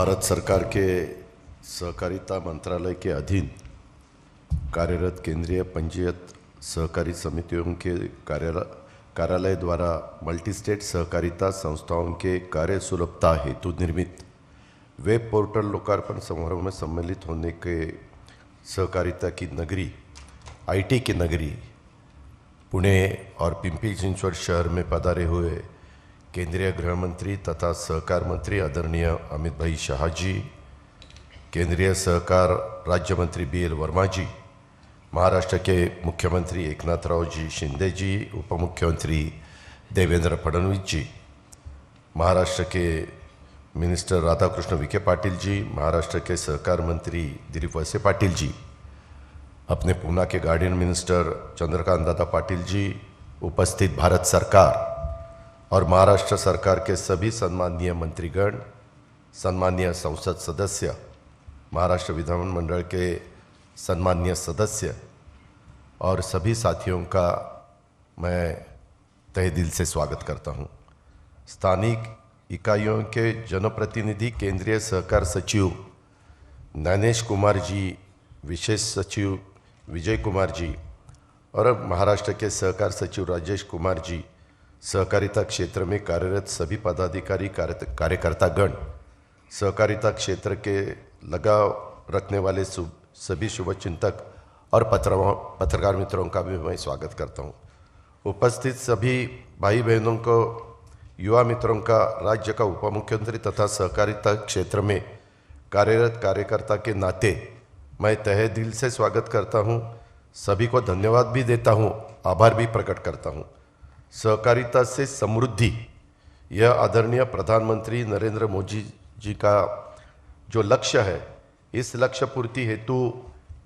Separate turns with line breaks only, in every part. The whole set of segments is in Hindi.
भारत सरकार के सहकारिता मंत्रालय के अधीन कार्यरत केंद्रीय पंजीयत सहकारी समितियों के कार्यालय द्वारा मल्टी स्टेट सहकारिता संस्थाओं के कार्य सुलभता हेतु निर्मित वेब पोर्टल लोकार्पण समारोह में सम्मिलित होने के सहकारिता की नगरी आईटी की नगरी पुणे और पिंपरी चिंचवड शहर में पधारे हुए केंद्रीय गृह मंत्री तथा सहकार मंत्री आदरणीय अमित भाई शाह जी, केंद्रीय सहकार राज्य मंत्री BL वर्मा जी, महाराष्ट्र के मुख्यमंत्री एकनाथराव जी शिंदे जी, उप मुख्यमंत्री देवेंद्र फडणवीस जी, महाराष्ट्र के मिनिस्टर राधाकृष्ण विखे पाटिल जी, महाराष्ट्र के सहकार मंत्री दिलीप वळसे पाटिल जी, अपने पूना के गार्डियन मिनिस्टर चंद्रकांत दादा पाटिल जी, उपस्थित भारत सरकार और महाराष्ट्र सरकार के सभी सम्माननीय मंत्रीगण, सम्माननीय संसद सदस्य, महाराष्ट्र विधानमंडल के सम्माननीय सदस्य और सभी साथियों का मैं तहे दिल से स्वागत करता हूं। स्थानिक इकाइयों के जनप्रतिनिधि केंद्रीय सहकार सचिव नैनेश कुमार जी, विशेष सचिव विजय कुमार जी और महाराष्ट्र के सहकार सचिव राजेश कुमार जी, सहकारिता क्षेत्र में कार्यरत सभी पदाधिकारी कार्यकर्तागण, सहकारिता क्षेत्र के लगाव रखने वाले सभी शुभचिंतक और पत्रकार मित्रों का भी मैं स्वागत करता हूं। उपस्थित सभी भाई बहनों को, युवा मित्रों का राज्य का उप मुख्यमंत्री तथा सहकारिता क्षेत्र में कार्यरत कार्यकर्ता के नाते मैं तहे दिल से स्वागत करता हूं। सभी को धन्यवाद भी देता हूं, आभार भी प्रकट करता हूं। सहकारिता से समृद्धि, यह आदरणीय प्रधानमंत्री नरेंद्र मोदी जी का जो लक्ष्य है, इस लक्ष्य पूर्ति हेतु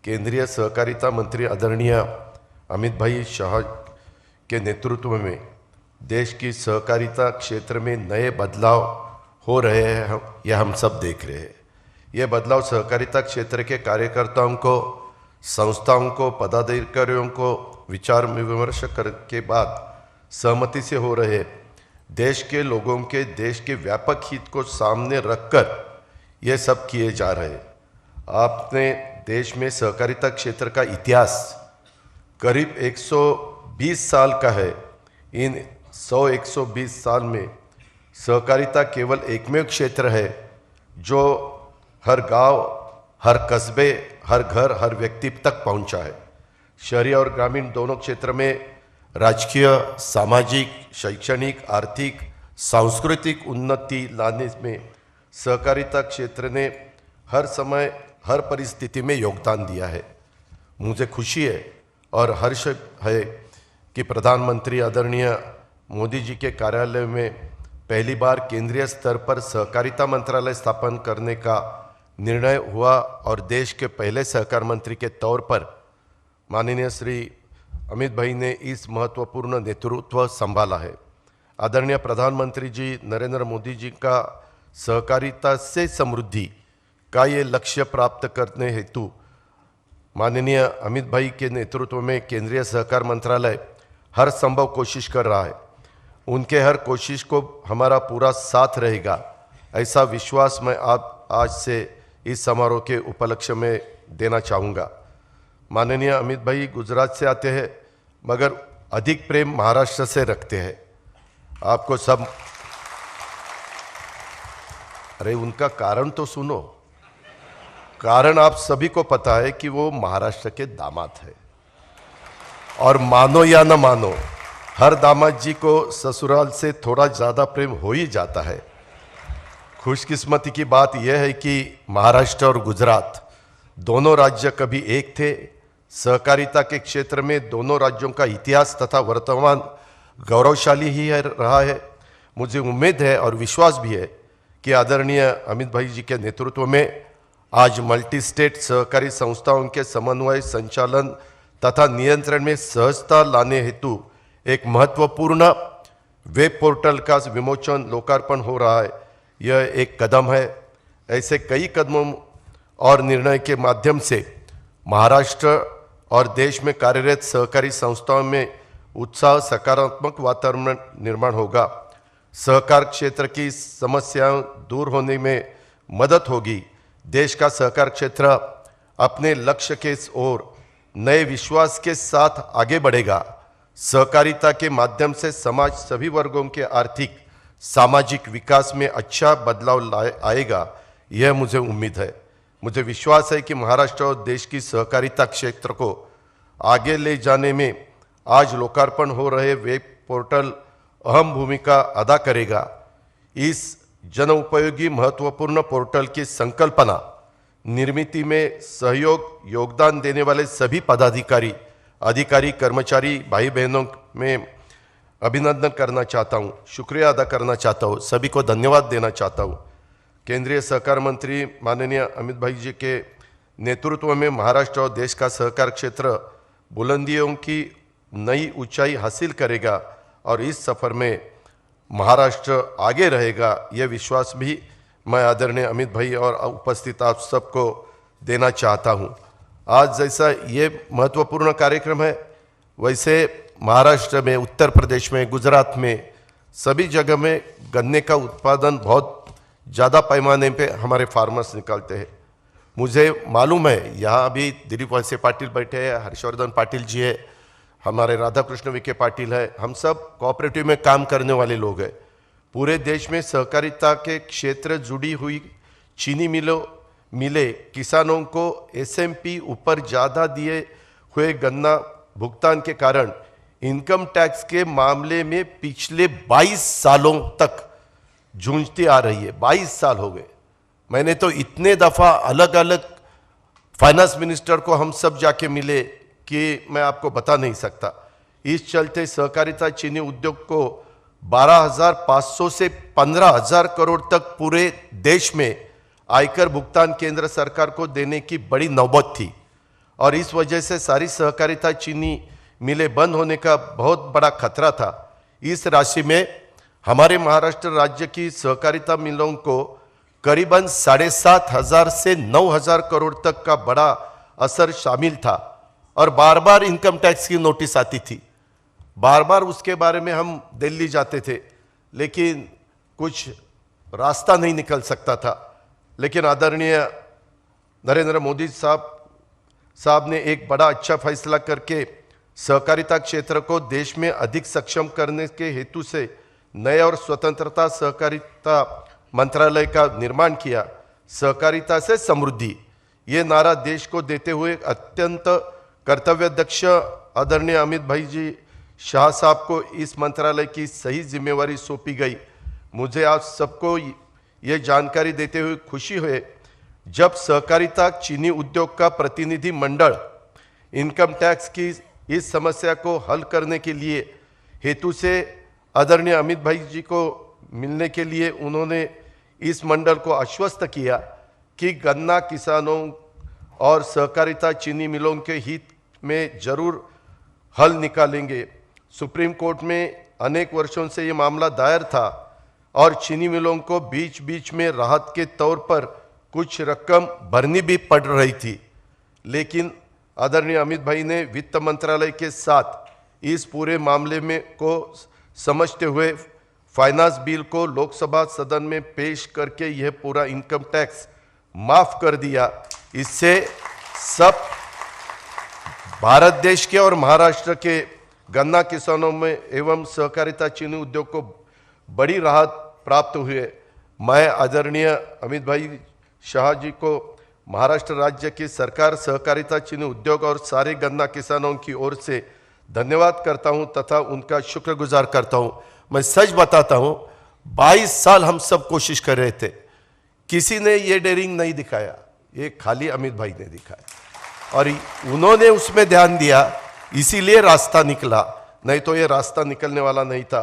केंद्रीय सहकारिता मंत्री आदरणीय अमित भाई शाह के नेतृत्व में देश की सहकारिता क्षेत्र में नए बदलाव हो रहे हैं, यह हम सब देख रहे हैं। यह बदलाव सहकारिता क्षेत्र के कार्यकर्ताओं को, संस्थाओं को, पदाधिकारियों को विचार विमर्श के बाद सहमति से हो रहे, देश के लोगों के देश के व्यापक हित को सामने रखकर ये सब किए जा रहे। आपने देश में सहकारिता क्षेत्र का इतिहास करीब 120 साल का है। इन 120 साल में सहकारिता केवल एकमेव क्षेत्र है जो हर गांव, हर कस्बे, हर घर, हर व्यक्ति तक पहुंचा है। शहरी और ग्रामीण दोनों क्षेत्र में राजकीय, सामाजिक, शैक्षणिक, आर्थिक, सांस्कृतिक उन्नति लाने में सहकारिता क्षेत्र ने हर समय, हर परिस्थिति में योगदान दिया है। मुझे खुशी है और हर्ष है कि प्रधानमंत्री आदरणीय मोदी जी के कार्यालय में पहली बार केंद्रीय स्तर पर सहकारिता मंत्रालय स्थापन करने का निर्णय हुआ और देश के पहले सहकार मंत्री के तौर पर माननीय श्री अमित भाई ने इस महत्वपूर्ण नेतृत्व संभाला है। आदरणीय प्रधानमंत्री जी नरेंद्र मोदी जी का सहकारिता से समृद्धि का ये लक्ष्य प्राप्त करने हेतु माननीय अमित भाई के नेतृत्व में केंद्रीय सहकार मंत्रालय हर संभव कोशिश कर रहा है। उनके हर कोशिश को हमारा पूरा साथ रहेगा, ऐसा विश्वास मैं आप आज से इस समारोह के उपलक्ष्य में देना चाहूँगा। माननीय अमित भाई गुजरात से आते हैं मगर अधिक प्रेम महाराष्ट्र से रखते हैं। आपको सब, अरे उनका कारण तो सुनो। कारण आप सभी को पता है कि वो महाराष्ट्र के दामाद है और मानो या न मानो, हर दामाद जी को ससुराल से थोड़ा ज़्यादा प्रेम हो ही जाता है। खुशकिस्मती की बात यह है कि महाराष्ट्र और गुजरात दोनों राज्य कभी एक थे। सहकारिता के क्षेत्र में दोनों राज्यों का इतिहास तथा वर्तमान गौरवशाली ही रहा है। मुझे उम्मीद है और विश्वास भी है कि आदरणीय अमित भाई जी के नेतृत्व में आज मल्टी स्टेट सहकारी संस्थाओं के समन्वय, संचालन तथा नियंत्रण में सहजता लाने हेतु एक महत्वपूर्ण वेब पोर्टल का विमोचन, लोकार्पण हो रहा है। यह एक कदम है। ऐसे कई कदमों और निर्णय के माध्यम से महाराष्ट्र और देश में कार्यरत सहकारी संस्थाओं में उत्साह, सकारात्मक वातावरण निर्माण होगा। सहकार क्षेत्र की समस्याएं दूर होने में मदद होगी। देश का सहकार क्षेत्र अपने लक्ष्य के ओर नए विश्वास के साथ आगे बढ़ेगा। सहकारिता के माध्यम से समाज सभी वर्गों के आर्थिक सामाजिक विकास में अच्छा बदलाव आएगा, यह मुझे उम्मीद है। मुझे विश्वास है कि महाराष्ट्र और देश की सहकारिता क्षेत्र को आगे ले जाने में आज लोकार्पण हो रहे वेब पोर्टल अहम भूमिका अदा करेगा। इस जन उपयोगी महत्वपूर्ण पोर्टल की संकल्पना निर्मित में योगदान देने वाले सभी पदाधिकारी, अधिकारी, कर्मचारी, भाई बहनों में अभिनंदन करना चाहता हूँ, शुक्रिया अदा करना चाहता हूँ, सभी को धन्यवाद देना चाहता हूँ। केंद्रीय सहकार मंत्री माननीय अमित भाई जी के नेतृत्व में महाराष्ट्र और देश का सहकार क्षेत्र बुलंदियों की नई ऊंचाई हासिल करेगा और इस सफर में महाराष्ट्र आगे रहेगा, यह विश्वास भी मैं आदरणीय अमित भाई और उपस्थित आप सबको देना चाहता हूँ। आज जैसा ये महत्वपूर्ण कार्यक्रम है, वैसे महाराष्ट्र में, उत्तर प्रदेश में, गुजरात में सभी जगह में गन्ने का उत्पादन बहुत ज़्यादा पैमाने पे हमारे फार्मर्स निकालते हैं। मुझे मालूम है यहाँ अभी दिलीप वळसे पाटिल बैठे हैं, हर्षवर्धन पाटिल जी है, हमारे राधाकृष्ण विखे पाटिल है, हम सब कोऑपरेटिव में काम करने वाले लोग हैं। पूरे देश में सहकारिता के क्षेत्र जुड़ी हुई चीनी मिले किसानों को एसएमपी ऊपर ज़्यादा दिए हुए गन्ना भुगतान के कारण इनकम टैक्स के मामले में पिछले 22 सालों तक जूझती आ रही है। 22 साल हो गए। मैंने तो इतने दफ़ा अलग अलग फाइनेंस मिनिस्टर को हम सब जाके मिले कि मैं आपको बता नहीं सकता। इस चलते सहकारिता चीनी उद्योग को 12,500 से 15,000 करोड़ तक पूरे देश में आयकर भुगतान केंद्र सरकार को देने की बड़ी नौबत थी और इस वजह से सारी सहकारिता चीनी मिलें बंद होने का बहुत बड़ा खतरा था। इस राशि में हमारे महाराष्ट्र राज्य की सहकारिता मिलों को करीबन 7,500 से 9,000 करोड़ तक का बड़ा असर शामिल था और बार बार इनकम टैक्स की नोटिस आती थी। बार बार उसके बारे में हम दिल्ली जाते थे, लेकिन कुछ रास्ता नहीं निकल सकता था। लेकिन आदरणीय नरेंद्र मोदी साहब ने एक बड़ा अच्छा फैसला करके सहकारिता क्षेत्र को देश में अधिक सक्षम करने के हेतु से नए और स्वतंत्रता सहकारिता मंत्रालय का निर्माण किया। सहकारिता से समृद्धि, ये नारा देश को देते हुए अत्यंत कर्तव्यदक्ष आदरणीय अमित भाई जी शाह साहब को इस मंत्रालय की सही जिम्मेवारी सौंपी गई। मुझे आप सबको ये जानकारी देते हुए खुशी हुई जब सहकारिता चीनी उद्योग का प्रतिनिधि मंडल इनकम टैक्स की इस समस्या को हल करने के लिए हेतु से आदरणीय अमित भाई जी को मिलने के लिए उन्होंने इस मंडल को आश्वस्त किया कि गन्ना किसानों और सहकारिता चीनी मिलों के हित में जरूर हल निकालेंगे। सुप्रीम कोर्ट में अनेक वर्षों से ये मामला दायर था और चीनी मिलों को बीच बीच में राहत के तौर पर कुछ रकम भरनी भी पड़ रही थी, लेकिन आदरणीय अमित भाई ने वित्त मंत्रालय के साथ इस पूरे मामले में को समझते हुए फाइनेंस बिल को लोकसभा सदन में पेश करके यह पूरा इनकम टैक्स माफ कर दिया। इससे सब भारत देश के और महाराष्ट्र के गन्ना किसानों में एवं सहकारिता चीनी उद्योग को बड़ी राहत प्राप्त हुई। मैं आदरणीय अमित भाई शाह जी को महाराष्ट्र राज्य की सरकार, सहकारिता चीनी उद्योग और सारे गन्ना किसानों की ओर से धन्यवाद करता हूं तथा उनका शुक्रगुजार करता हूं। मैं सच बताता हूं, 22 साल हम सब कोशिश कर रहे थे, किसी ने ये डेयरिंग नहीं दिखाया, ये खाली अमित भाई ने दिखाया और उन्होंने उसमें ध्यान दिया, इसीलिए रास्ता निकला, नहीं तो ये रास्ता निकलने वाला नहीं था।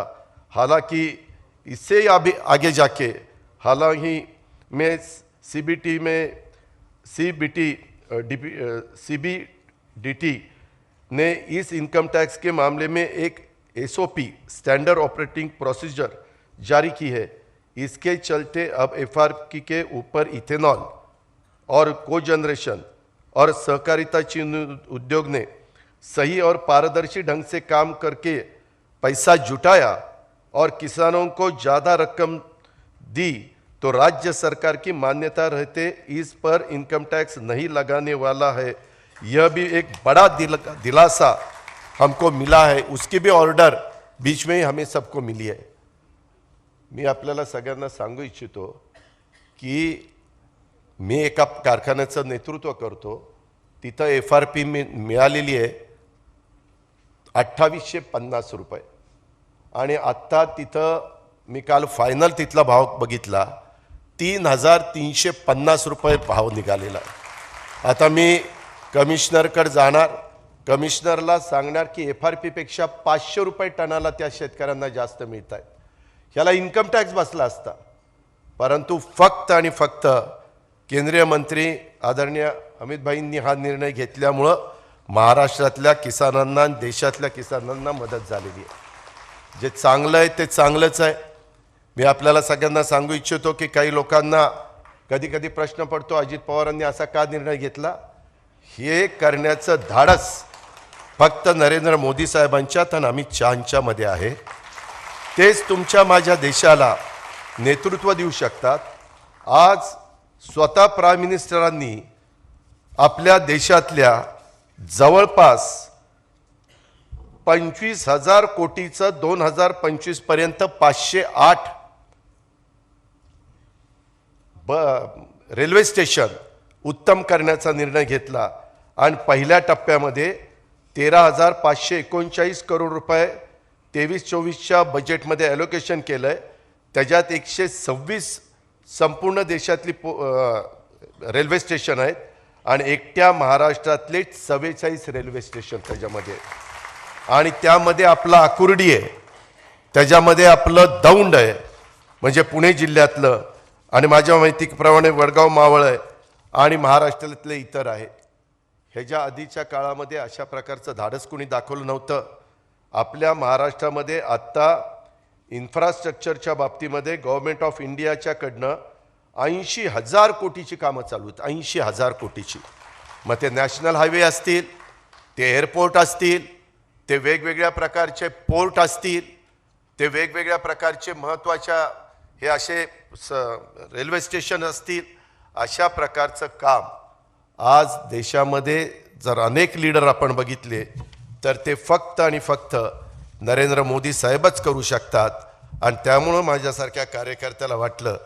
हालांकि इससे अभी आगे जाके हालांकि मैं सीबीडीटी ने इस इनकम टैक्स के मामले में एक एसओपी स्टैंडर्ड ऑपरेटिंग प्रोसीजर जारी की है। इसके चलते अब एफआरपी के ऊपर इथेनॉल और कोजनरेशन और सहकारिता चीनी उद्योग ने सही और पारदर्शी ढंग से काम करके पैसा जुटाया और किसानों को ज़्यादा रकम दी तो राज्य सरकार की मान्यता रहते इस पर इनकम टैक्स नहीं लगाने वाला है। यह भी एक बड़ा दिलासा हमको मिला है। उसकी भी ऑर्डर बीच में ही हमें सबको मिली है। मी आपल्याला सगळ्यांना सांगू इच्छितो की मी एका कारखान्याचं नेतृत्व करतो। तिथं FRP मिळालेली आहे 2850 रुपये आणि आत्ता तिथं मी काल फायनल तिथला भाव बघितला 3350 रुपये भाव निघालेला आहे। आता मी कमिशनरकडे जाणार, कमिशनरला सांगणार की FRP पेक्षा 500 रुपये टनाला त्या शेतकऱ्यांना जास्त मिळत आहेत। याला इन्कम टॅक्स बसला असता, परंतु फक्त आणि फक्त केंद्रीय मंत्री आदरणीय अमित भाईंनी हा निर्णय घेतल्यामुळं महाराष्ट्रातल्या किसानांना, देशातल्या किसानांना मदत झालेली आहे। जे चांगलं आहे ते चांगलंच आहे। मी आपल्याला सगळ्यांना सांगू इच्छितो की काही लोकांना कधी कधी प्रश्न पडतो अजित पवारांनी असा का निर्णय घेतला। हे करण्याचं धाडस फक्त नरेंद्र मोदी साहेबांच्यात आणि अमित शहांच्या मध्ये आहे। तेच तुमच्या माझ्या देशाला नेतृत्व देऊ शकतात। आज स्वतः प्राईम मिनिस्टरांनी आपल्या देशातल्या जवळपास 25,000 कोटीचं 2025 पर्यंत 508 रेल्वे स्टेशन उत्तम करण्याचा निर्णय घेतला आणि पहिल्या टप्प्यामध्ये 13,539 करोड रुपये 23-24च्या बजेटमध्ये ॲलोकेशन केलंय। त्याच्यात 126 संपूर्ण देशातली रेल्वे स्टेशन आहेत आणि एकट्या महाराष्ट्रातले 44 रेल्वे स्टेशन त्याच्यामध्ये, आणि त्यामध्ये आपला आकुर्डी आहे, त्याच्यामध्ये आपलं दौंड आहे म्हणजे पुणे जिल्ह्यातलं, आणि माझ्या माहितीप्रमाणे वडगाव मावळ आहे आणि महाराष्ट्रातले इतर आहे। ह्याच्या आधीच्या काळामध्ये अशा प्रकारचं धाडस कोणी दाखवलं नव्हतं। आपल्या महाराष्ट्रामध्ये आत्ता इन्फ्रास्ट्रक्चरच्या बाबतीमध्ये गव्हर्नमेंट ऑफ इंडियाच्याकडनं 80,000 कोटीची कामं चालू आहेत, 80,000 कोटीची। मग ते नॅशनल हायवे असतील, ते एअरपोर्ट असतील, ते वेगवेगळ्या प्रकारचे पोर्ट असतील, ते वेगवेगळ्या प्रकारचे महत्त्वाच्या हे असे रेल्वे स्टेशन असतील, अशा प्रकारचं काम आज देशामध्ये जर अनेक लीडर आपण बघितले तर ते फक्त आणि फक्त नरेंद्र मोदी साहेबच करू शकतात। आणि त्यामुळं माझ्यासारख्या कार्यकर्त्याला वाटलं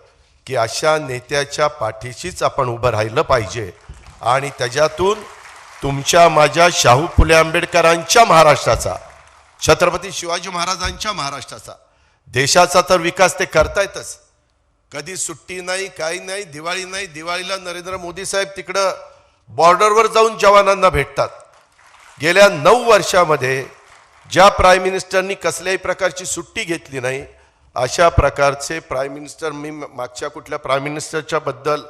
की अशा नेत्याच्या पाठीशीच आपण उभं राहिलं पाहिजे आणि त्याच्यातून तुमच्या माझ्या शाहू फुले आंबेडकरांच्या महाराष्ट्राचा, छत्रपती शिवाजी महाराजांच्या महाराष्ट्राचा, देशाचा तर विकास ते करतायतच। कधी सुट्टी नाही, काही नाही, दिवाळी नाही, दिवाळीला नरेंद्र मोदी साहेब तिकडं बॉर्डरवर जाऊन जवानांना भेटतात। गेल्या 9 वर्षामध्ये ज्या प्राईम मिनिस्टरनी कसल्याही प्रकारची सुट्टी घेतली नाही, अशा प्रकारचे प्राईम मिनिस्टर मी मागच्या कुठल्या प्राईम मिनिस्टरच्या बद्दल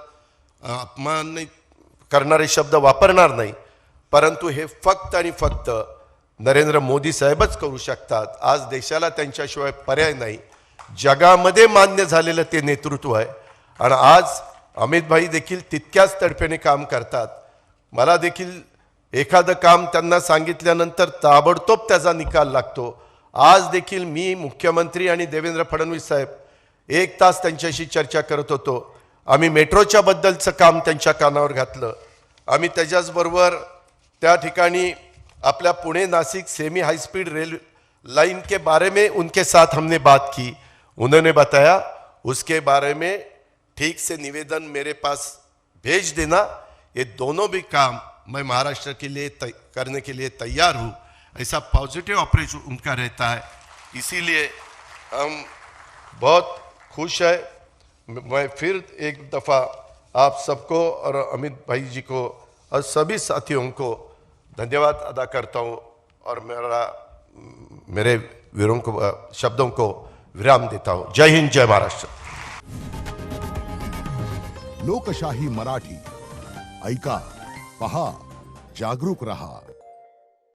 अपमान करणारे शब्द वापरणार नाही, परंतु हे फक्त आणि फक्त नरेंद्र मोदी साहेबच करू शकतात। आज देशाला त्यांच्याशिवाय पर्याय नाही। जगामध्ये मान्य झालेलं ते नेतृत्व आहे आणि आज अमित भाई देखील तितक्याच तडफेने काम करतात। मला देखील एखादं काम त्यांना सांगितल्यानंतर ताबडतोब त्याचा निकाल लागतो। आज देखील मी मुख्यमंत्री आणि देवेंद्र फडणवीस साहेब 1 तास त्यांच्याशी चर्चा करत होतो। आम्ही मेट्रोच्या बद्दलचं काम त्यांच्या कानावर घातलं। आम्ही त्याच्याचबरोबर त्या ठिकाणी आपल्या Pune Nashik semi high speed rail line के बारे में उनके साथ हमने बात की। उन्होंने बताया उसके बारे में ठीक से निवेदन मेरे पास भेज देना। ये दोनों भी काम मैं महाराष्ट्र के लिए करने के लिए तैयार हूँ। ऐसा पॉजिटिव अप्रोच उनका रहता है, इसीलिए हम बहुत खुश है। मैं फिर एक दफ़ा आप सबको और अमित भाई जी को और सभी साथियों को धन्यवाद अदा करता हूँ और मेरे वीरों को शब्दों को विराम देता हूँ। जय हिंद, जय महाराष्ट्र।
लोकशाही मराठी ऐका, पहा, जागरूक रहा।